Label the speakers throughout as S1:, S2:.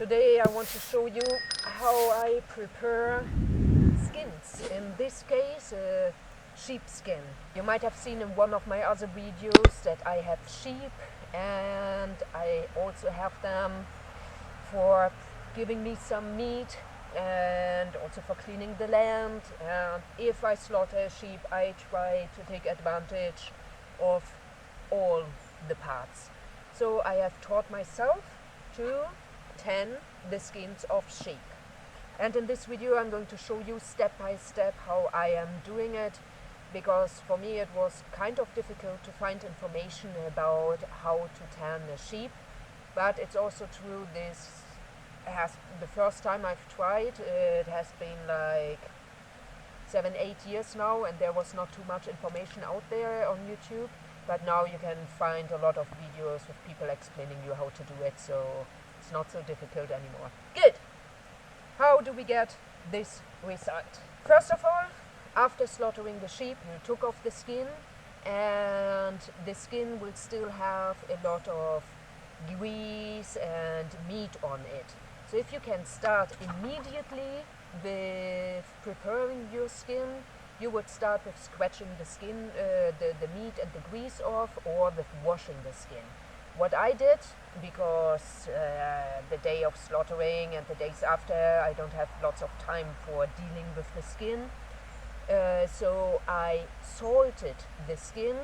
S1: Today I want to show you how I prepare skins. In this case, sheep skin. You might have seen in one of my other videos that I have sheep, and I also have them for giving me some meat and also for cleaning the land. And if I slaughter a sheep, I try to take advantage of all the parts. So I have taught myself to tan the skins of sheep. And in this video I'm going to show you step by step how I am doing it, because for me it was kind of difficult to find information about how to tan a sheep. But it's also true, this has the first time I've tried, it has been like 7-8 years now, and there was not too much information out there on YouTube. But now you can find a lot of videos with people explaining you how to do it, so it's not so difficult anymore. Good! How do we get this result? First of all, after slaughtering the sheep, you took off the skin, and the skin will still have a lot of grease and meat on it. So if you can start immediately with preparing your skin, you would start with scratching the skin, the meat and the grease off, or with washing the skin. What I did, because the day of slaughtering and the days after, I don't have lots of time for dealing with the skin, so I salted the skin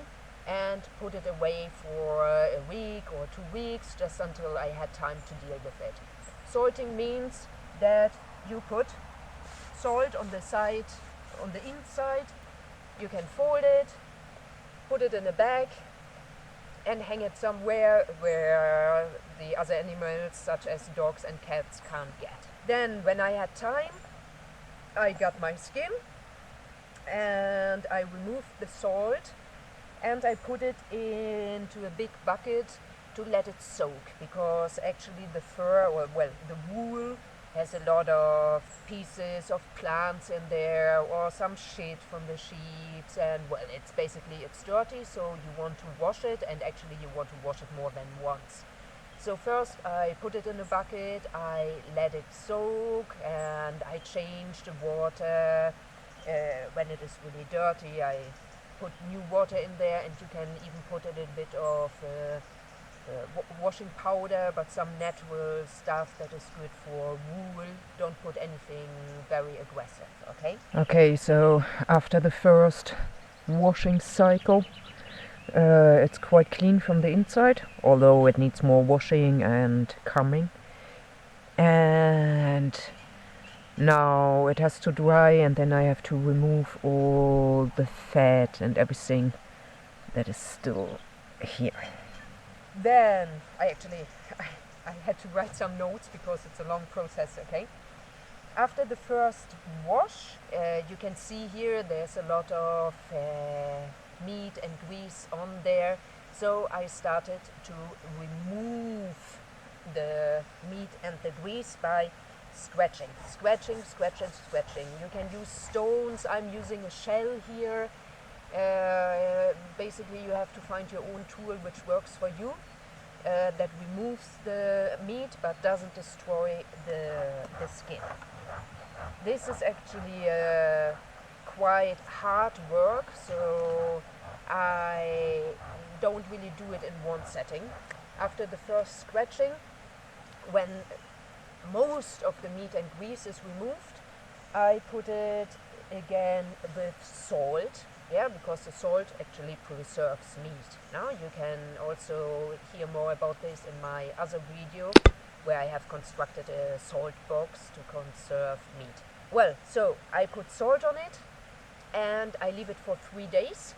S1: and put it away for a week or 2 weeks, just until I had time to deal with it. Salting means that you put salt on the side, on the inside. You can fold it, put it in a bag, and hang it somewhere where the other animals, such as dogs and cats, can't get. Then, when I had time, I got my skin and I removed the salt and I put it into a big bucket to let it soak, because actually the fur, or well, the wool has a lot of pieces of plants in there, or some shit from the sheep, and well, it's dirty, so you want to wash it, and actually you want to wash it more than once. So first I put it in a bucket, I let it soak, and I change the water. When it is really dirty, I put new water in there, and you can even put a little bit of washing powder, but some natural stuff that is good for wool. Don't put anything very aggressive, okay? Okay, so after the first washing cycle, it's quite clean from the inside, although it needs more washing and combing. And now it has to dry, and then I have to remove all the fat and everything that is still here. Then I had to write some notes because it's a long process, okay? After the first wash, you can see here there's a lot of meat and grease on there. So I started to remove the meat and the grease by scratching. You can use stones. I'm using a shell here. Basically you have to find your own tool which works for you, that removes the meat but doesn't destroy the skin. This is actually quite hard work, so I don't really do it in one setting. After the first scratching, when most of the meat and grease is removed, I put it again with salt. Yeah, because the salt actually preserves meat. Now you can also hear more about this in my other video, where I have constructed a salt box to conserve meat. Well, so I put salt on it and I leave it for 3 days,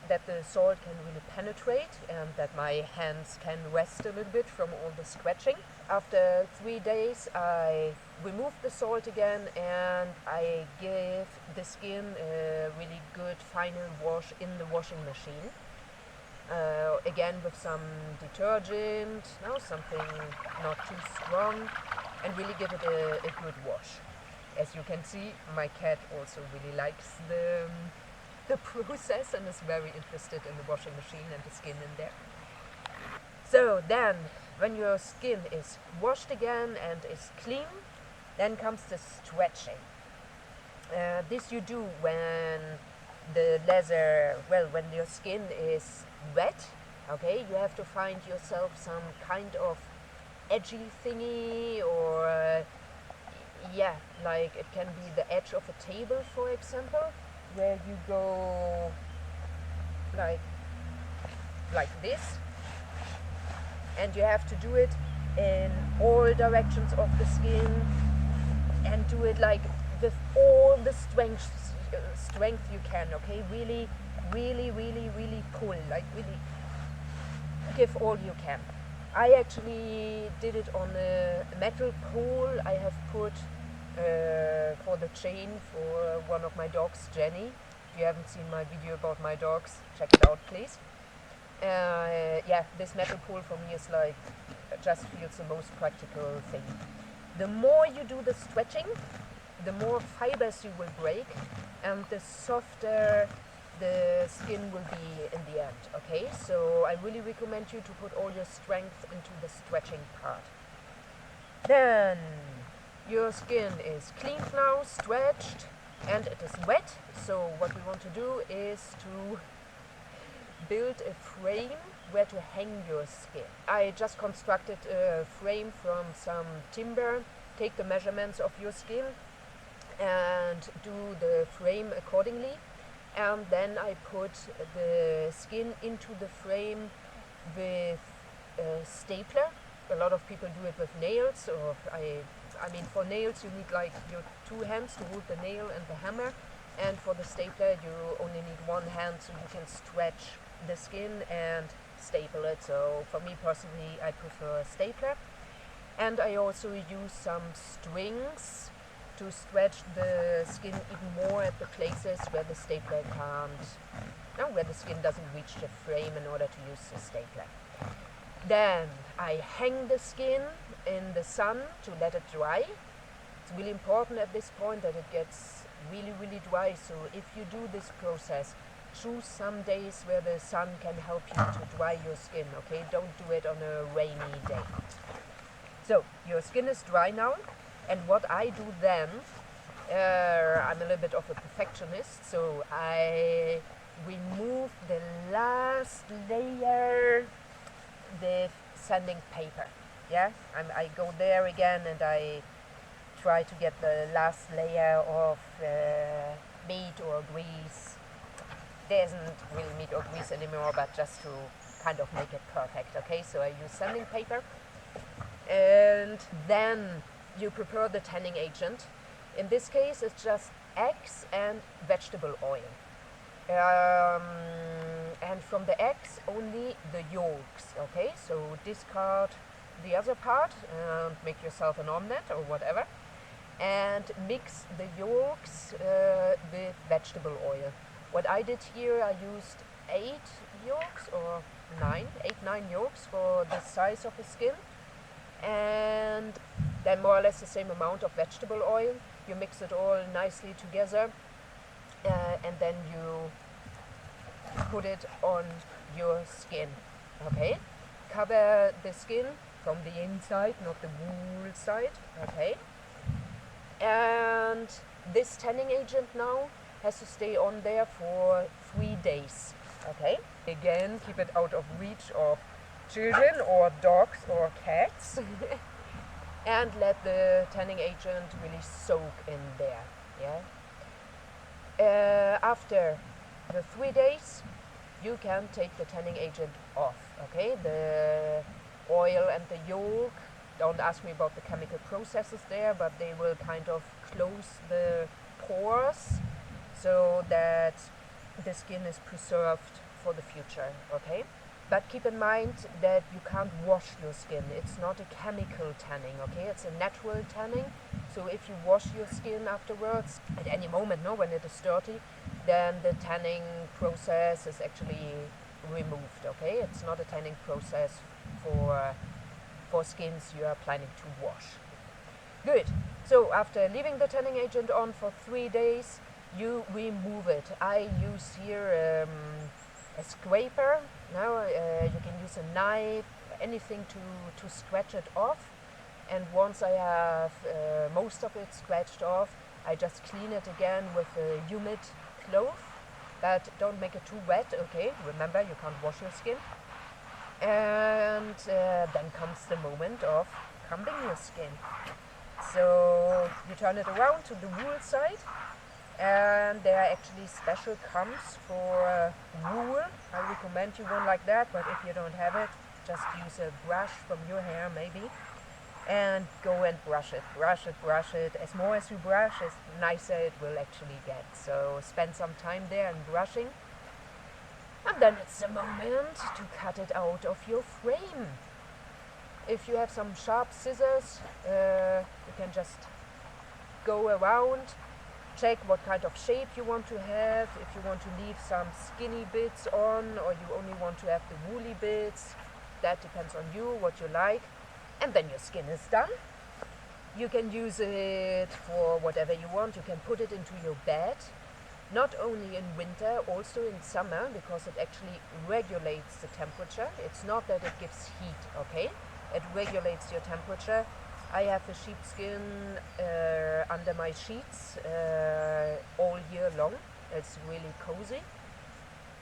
S1: that the salt can really penetrate and that my hands can rest a little bit from all the scratching. After 3 days I remove the salt again, and I give the skin a really good final wash in the washing machine. Again with some detergent, something not too strong, and really give it a good wash. As you can see, my cat also really likes the process and is very interested in the washing machine and the skin in there. So then when your skin is washed again and is clean, then comes the stretching. This you do when the leather, well, when your skin is wet, okay? You have to find yourself some kind of edgy thingy, or yeah, like it can be the edge of a table, for example, where you go like this, and you have to do it in all directions of the skin, and do it like with all the strength you can, okay? Really pull, like really give all you can. I actually did it on a metal pole I have put for the chain for one of my dogs, Jenny. If you haven't seen my video about my dogs, check it out, please. Yeah, this metal pole for me is like, just feels the most practical thing. The more you do the stretching, the more fibers you will break, and the softer the skin will be in the end, okay? So I really recommend you to put all your strength into the stretching part. Then your skin is clean now, stretched, and it is wet. So what we want to do is to build a frame where to hang your skin. I just constructed a frame from some timber. Take the measurements of your skin and do the frame accordingly. And then I put the skin into the frame with a stapler. A lot of people do it with nails, or I mean for nails you need like your two hands to hold the nail and the hammer, and for the stapler you only need one hand so you can stretch the skin and staple it. So for me personally, I prefer a stapler. And I also use some strings to stretch the skin even more at the places where the stapler can't, where the skin doesn't reach the frame in order to use the stapler. Then I hang the skin in the sun to let it dry. It's really important at this point that it gets really dry, so if you do this process, choose some days where the sun can help you to dry your skin, okay? Don't do it on a rainy day. So your skin is dry now, and what I do then, I'm a little bit of a perfectionist, so I remove the last layer with sanding paper. Yeah, I go there again and I try to get the last layer of meat or grease. There isn't really meat or grease anymore, but just to kind of make it perfect, okay? So I use sanding paper. And then you prepare the tanning agent. In this case, it's just eggs and vegetable oil. And from the eggs, only the yolks, okay? So discard the other part and make yourself an omelette or whatever. And mix the yolks with vegetable oil. What I did here, I used 8 yolks or 9 yolks for the size of the skin. And then more or less the same amount of vegetable oil. You mix it all nicely together, and then you put it on your skin, okay? Cover the skin from the inside, not the wool side, okay? And this tanning agent now has to stay on there for 3 days, okay? Again, keep it out of reach of children or dogs or cats. And let the tanning agent really soak in there, yeah? After the 3 days, you can take the tanning agent off, okay? The oil and the yolk, don't ask me about the chemical processes there, but they will kind of close the pores so that the skin is preserved for the future, okay? But keep in mind that you can't wash your skin. It's not a chemical tanning, okay? It's a natural tanning. So if you wash your skin afterwards, at any moment, no, when it is dirty, then the tanning process is actually removed, okay? It's not a tanning process for skins you are planning to wash. Good. So after leaving the tanning agent on for 3 days, you remove it. I use here a scraper. Now you can use a knife, anything to scratch it off. And once I have most of it scratched off, I just clean it again with a humid cloth, but don't make it too wet, okay? Remember, you can't wash your skin. And then comes the moment of combing your skin. So you turn it around to the wool side, and there are actually special combs for wool. I recommend you one like that, but if you don't have it, just use a brush from your hair maybe, and go and brush it. As more as you brush, as nicer it will actually get. So spend some time there and brushing. And then it's the moment to cut it out of your frame. If you have some sharp scissors, you can just go around, check what kind of shape you want to have, if you want to leave some skinny bits on, or you only want to have the woolly bits. That depends on you, what you like. And then your skin is done. You can use it for whatever you want. You can put it into your bed, not only in winter, also in summer, because it actually regulates the temperature. It's not that it gives heat, okay? It regulates your temperature. I have a sheepskin under my sheets all year long. It's really cozy.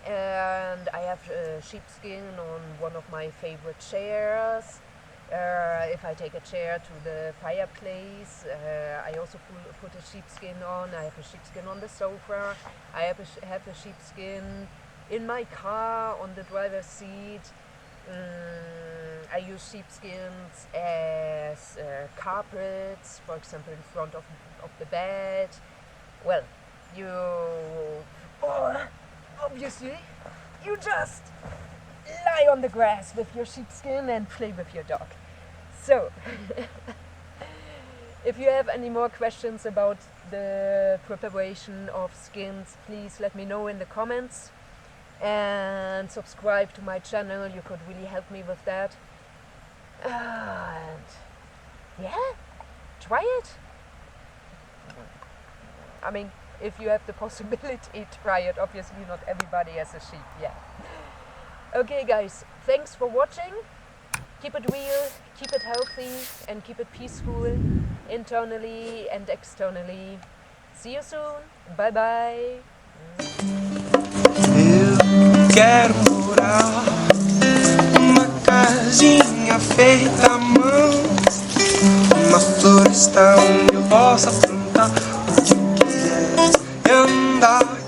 S1: And I have sheepskin on one of my favorite chairs. If I take a chair to the fireplace, I also put a sheepskin on. I have a sheepskin on the sofa. I have a sheepskin in my car on the driver's seat. I use sheepskins as carpets, for example, in front of the bed. Well, obviously, you just lie on the grass with your sheepskin and play with your dog. So, if you have any more questions about the preparation of skins, please let me know in the comments. And subscribe to my channel, you could really help me with that. And yeah, try it. I mean, if you have the possibility, try it. Obviously not everybody has a sheep, yeah. Okay guys, thanks for watching. Keep it real, keep it healthy, and keep it peaceful, internally and externally. See you soon, bye bye.
S2: Quero morar numa casinha feita à mão, uma floresta onde eu possa plantar o que eu quiser e andar